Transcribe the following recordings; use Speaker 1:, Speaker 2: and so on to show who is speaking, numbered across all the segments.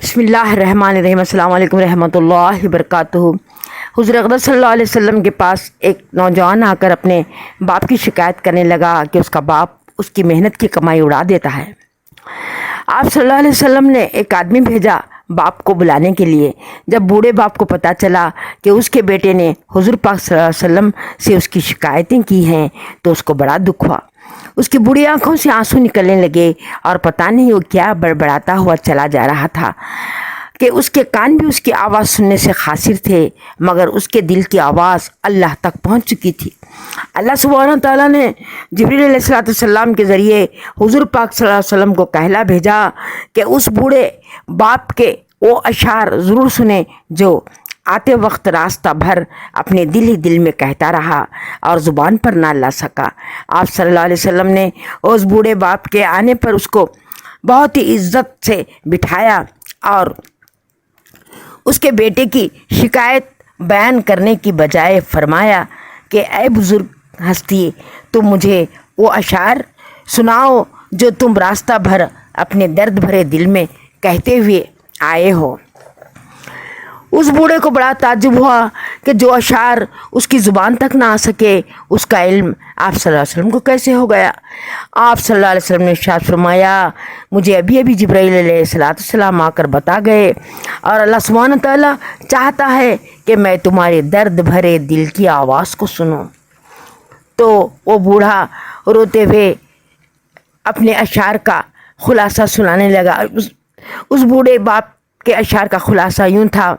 Speaker 1: بسم اللہ الرحمن الرحیم۔ السلام علیکم رحمۃ اللہ وبرکاتہ۔ حضور اقدس صلی اللہ علیہ وسلم کے پاس ایک نوجوان آ کر اپنے باپ کی شکایت کرنے لگا کہ اس کا باپ اس کی محنت کی کمائی اڑا دیتا ہے۔ آپ صلی اللہ علیہ وسلم نے ایک آدمی بھیجا باپ کو بلانے کے لیے۔ جب بوڑھے باپ کو پتہ چلا کہ اس کے بیٹے نے حضور پاک صلی اللہ علیہ وسلم سے اس کی شکایتیں کی ہیں تو اس کو بڑا دکھ ہوا۔ اس کی بڑی آنکھوں سے آنسو نکلنے لگے اور پتہ نہیں وہ کیا بڑبڑاتا ہوا چلا جا رہا تھا کہ اس کے کان بھی اس کی آواز سننے سے قاصر تھے، مگر اس کے دل کی آواز اللہ تک پہنچ چکی تھی۔ اللہ سبحانہ تعالیٰ نے جبریل علیہ السلام کے ذریعے حضور پاک صلی اللہ علیہ وسلم کو کہلا بھیجا کہ اس بوڑھے باپ کے وہ اشعار ضرور سنیں جو آتے وقت راستہ بھر اپنے دل ہی دل میں کہتا رہا اور زبان پر نہ لا سکا۔ آپ صلی اللہ علیہ وسلم نے اس بوڑھے باپ کے آنے پر اس کو بہت ہی عزت سے بٹھایا اور اس کے بیٹے کی شکایت بیان کرنے کی بجائے فرمایا کہ اے بزرگ ہستی، تم مجھے وہ اشعار سناؤ جو تم راستہ بھر اپنے درد بھرے دل میں کہتے ہوئے آئے ہو۔ اس بوڑھے کو بڑا تعجب ہوا کہ جو اشعار اس کی زبان تک نہ آ سکے اس کا علم آپ صلی اللہ علیہ وسلم کو کیسے ہو گیا۔ آپ صلی اللہ علیہ وسلم نے ارشاد فرمایا، مجھے ابھی جبرائیل علیہ السلام آ کر بتا گئے اور اللہ سبحانہ تعالیٰ چاہتا ہے کہ میں تمہارے درد بھرے دل کی آواز کو سنوں۔ تو وہ بوڑھا روتے ہوئے اپنے اشعار کا خلاصہ سنانے لگا۔ اس بوڑھے باپ کے اشعار کا خلاصہ یوں تھا،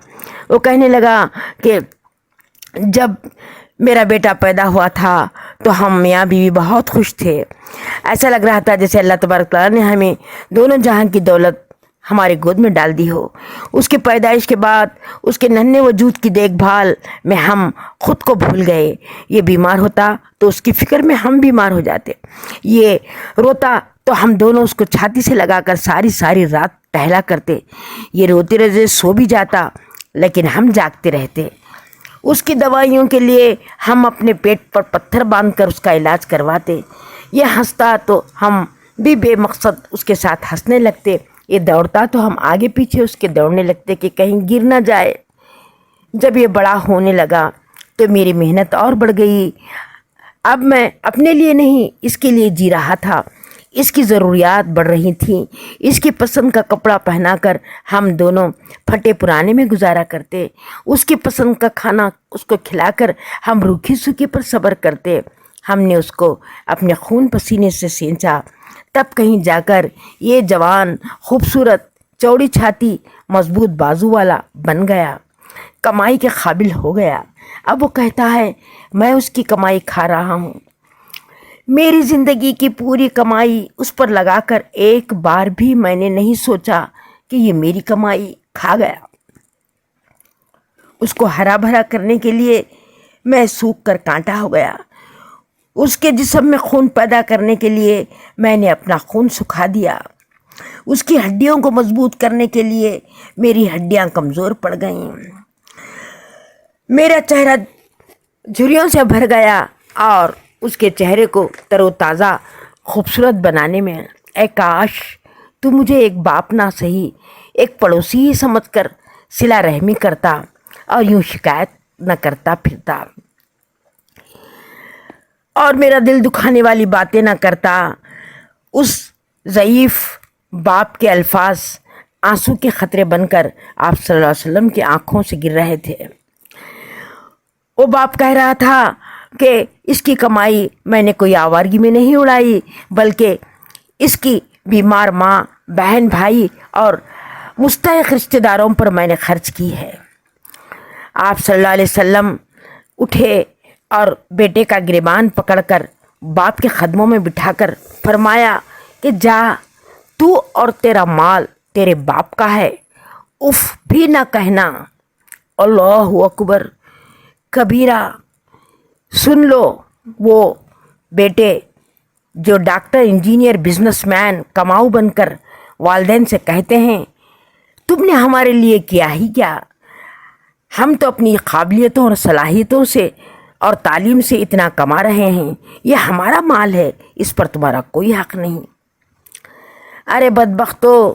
Speaker 1: وہ کہنے لگا کہ جب میرا بیٹا پیدا ہوا تھا تو ہم میاں بیوی بہت خوش تھے۔ ایسا لگ رہا تھا جیسے اللہ تبارک تعالیٰ نے ہمیں دونوں جہاں کی دولت ہمارے گود میں ڈال دی ہو۔ اس کی پیدائش کے بعد اس کے ننھے وجود کی دیکھ بھال میں ہم خود کو بھول گئے۔ یہ بیمار ہوتا تو اس کی فکر میں ہم بیمار ہو جاتے، یہ روتا تو ہم دونوں اس کو چھاتی سے لگا کر ساری رات ٹہلا کرتے، یہ روتے رہتے سو بھی جاتا لیکن ہم جاگتے رہتے۔ اس کی دوائیوں کے لیے ہم اپنے پیٹ پر پتھر باندھ کر اس کا علاج کرواتے، یہ ہنستا تو ہم بھی بے مقصد اس کے ساتھ ہنسنے لگتے، یہ دوڑتا تو ہم آگے پیچھے اس کے دوڑنے لگتے کہ کہیں گر نہ جائے۔ جب یہ بڑا ہونے لگا تو میری محنت اور بڑھ گئی۔ اب میں اپنے لیے نہیں اس کے لیے جی رہا تھا، اس کی ضروریات بڑھ رہی تھیں۔ اس کی پسند کا کپڑا پہنا کر ہم دونوں پھٹے پرانے میں گزارا کرتے، اس کی پسند کا کھانا اس کو کھلا کر ہم روکھی سوکھی پر صبر کرتے۔ ہم نے اس کو اپنے خون پسینے سے سینچا، تب کہیں جا کر یہ جوان خوبصورت چوڑی چھاتی مضبوط بازو والا بن گیا، کمائی کے قابل ہو گیا۔ اب وہ کہتا ہے میں اس کی کمائی کھا رہا ہوں، میری زندگی کی پوری کمائی اس پر لگا کر ایک بار بھی میں نے نہیں سوچا کہ یہ میری کمائی کھا گیا۔ اس کو ہرا بھرا کرنے کے لیے میں سوکھ کر کانٹا ہو گیا، اس کے جسم میں خون پیدا کرنے کے لیے میں نے اپنا خون سکھا دیا، اس کی ہڈیوں کو مضبوط کرنے کے لیے میری ہڈیاں کمزور پڑ گئیں، میرا چہرہ جھریوں سے بھر گیا اور اس کے چہرے کو تر و تازہ خوبصورت بنانے میں اے کاش تو مجھے ایک باپ نہ سہی ایک پڑوسی ہی سمجھ کر صلہ رحمی کرتا اور یوں شکایت نہ کرتا پھرتا اور میرا دل دکھانے والی باتیں نہ کرتا۔ اس ضعیف باپ کے الفاظ آنسو کے قطرے بن کر آپ صلی اللہ علیہ وسلم کی آنکھوں سے گر رہے تھے۔ وہ باپ کہہ رہا تھا کہ اس کی کمائی میں نے کوئی آوارگی میں نہیں اڑائی، بلکہ اس کی بیمار ماں، بہن، بھائی اور مستحق رشتہ داروں پر میں نے خرچ کی ہے۔ آپ صلی اللہ علیہ وسلم اٹھے اور بیٹے کا گریبان پکڑ کر باپ کے قدموں میں بٹھا کر فرمایا کہ جا، تو اور تیرا مال تیرے باپ کا ہے، اف بھی نہ کہنا۔ اللہ اکبر کبیرہ۔ سن لو وہ بیٹے جو ڈاکٹر، انجینئر، بزنس مین، کماؤ بن کر والدین سے کہتے ہیں تم نے ہمارے لیے کیا ہی کیا، ہم تو اپنی قابلیتوں اور صلاحیتوں سے اور تعلیم سے اتنا کما رہے ہیں، یہ ہمارا مال ہے، اس پر تمہارا کوئی حق نہیں۔ ارے بدبختو،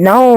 Speaker 1: 9